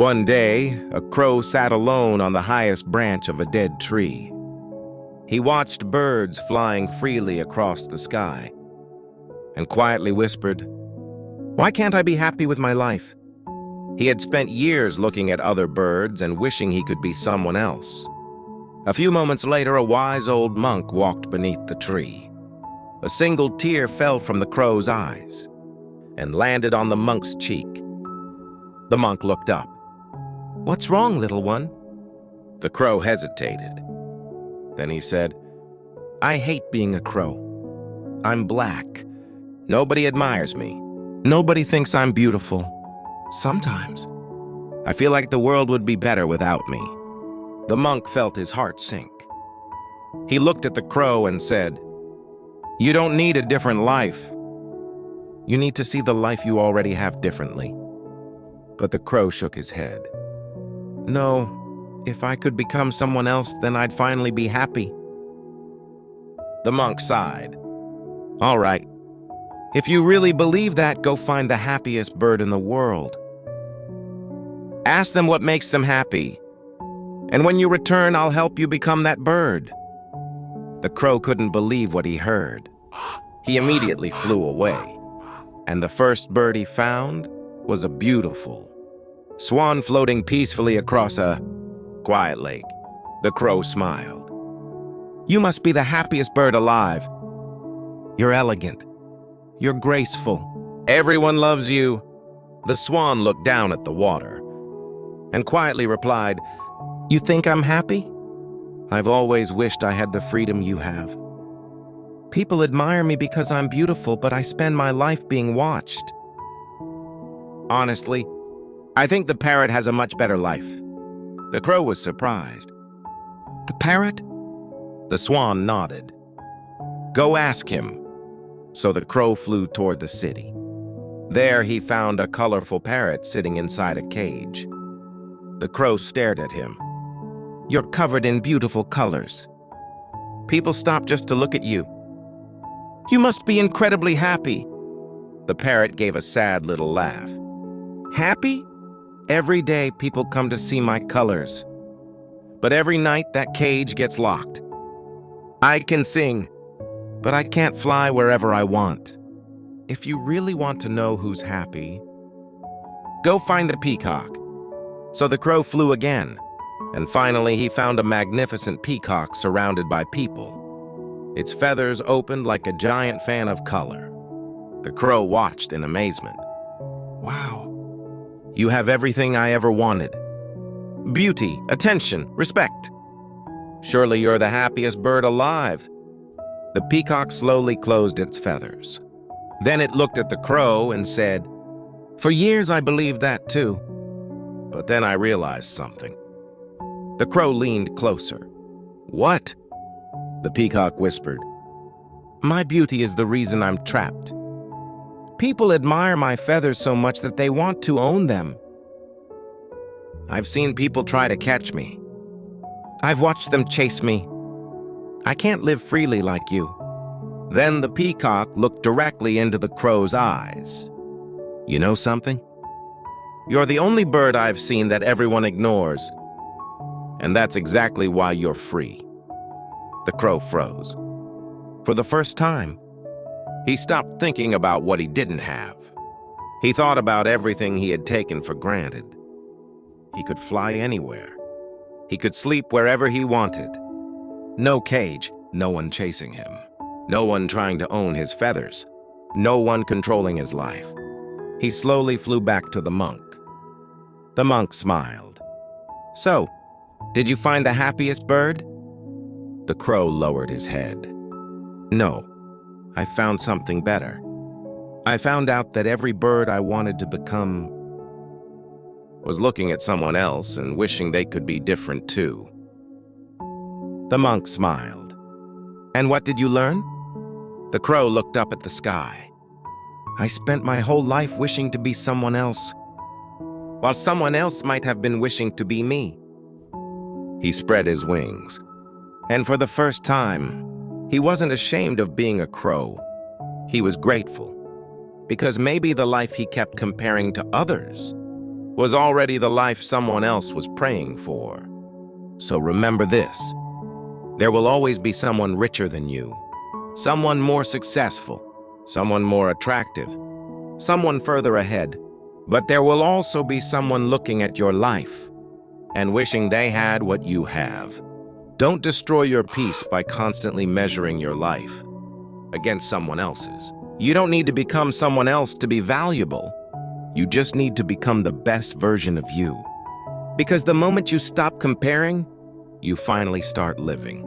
One day, a crow sat alone on the highest branch of a dead tree. He watched birds flying freely across the sky and quietly whispered, "Why can't I be happy with my life?" He had spent years looking at other birds and wishing he could be someone else. A few moments later, a wise old monk walked beneath the tree. A single tear fell from the crow's eyes and landed on the monk's cheek. The monk looked up. "What's wrong, little one?" The crow hesitated. Then he said, "I hate being a crow. I'm black. Nobody admires me. Nobody thinks I'm beautiful. Sometimes I feel like the world would be better without me." The monk felt his heart sink. He looked at the crow and said, "You don't need a different life. You need to see the life you already have differently." But the crow shook his head. "No, if I could become someone else, then I'd finally be happy." The monk sighed. "All right. If you really believe that, go find the happiest bird in the world. Ask them what makes them happy. And when you return, I'll help you become that bird." The crow couldn't believe what he heard. He immediately flew away. And the first bird he found was a beautiful swan floating peacefully across a quiet lake. The crow smiled. "You must be the happiest bird alive. You're elegant. You're graceful. Everyone loves you." The swan looked down at the water and quietly replied, "You think I'm happy? I've always wished I had the freedom you have. People admire me because I'm beautiful, but I spend my life being watched. Honestly, I think the parrot has a much better life." The crow was surprised. "The parrot?" The swan nodded. "Go ask him." So the crow flew toward the city. There he found a colorful parrot sitting inside a cage. The crow stared at him. "You're covered in beautiful colors. People stop just to look at you. You must be incredibly happy." The parrot gave a sad little laugh. "Happy? Every day people come to see my colors. But every night that cage gets locked. I can sing, but I can't fly wherever I want. If you really want to know who's happy, go find the peacock." So the crow flew again, and finally he found a magnificent peacock surrounded by people. Its feathers opened like a giant fan of color. The crow watched in amazement. "Wow, you have everything I ever wanted. Beauty, attention, respect. Surely you're the happiest bird alive." The peacock slowly closed its feathers. Then it looked at the crow and said, "For years I believed that too. But then I realized something." The crow leaned closer. "What?" The peacock whispered. "My beauty is the reason I'm trapped. People admire my feathers so much that they want to own them. I've seen people try to catch me. I've watched them chase me. I can't live freely like you." Then the peacock looked directly into the crow's eyes. "You know something? You're the only bird I've seen that everyone ignores. And that's exactly why you're free." The crow froze. For the first time, he stopped thinking about what he didn't have. He thought about everything he had taken for granted. He could fly anywhere. He could sleep wherever he wanted. No cage, no one chasing him. No one trying to own his feathers. No one controlling his life. He slowly flew back to the monk. The monk smiled. "So, did you find the happiest bird?" The crow lowered his head. "No, I found something better. I found out that every bird I wanted to become was looking at someone else and wishing they could be different too." The monk smiled. "And what did you learn?" The crow looked up at the sky. "I spent my whole life wishing to be someone else, while someone else might have been wishing to be me." He spread his wings, and for the first time, he wasn't ashamed of being a crow. He was grateful, because maybe the life he kept comparing to others was already the life someone else was praying for. So remember this: there will always be someone richer than you, someone more successful, someone more attractive, someone further ahead. But there will also be someone looking at your life and wishing they had what you have. Don't destroy your peace by constantly measuring your life against someone else's. You don't need to become someone else to be valuable. You just need to become the best version of you. Because the moment you stop comparing, you finally start living.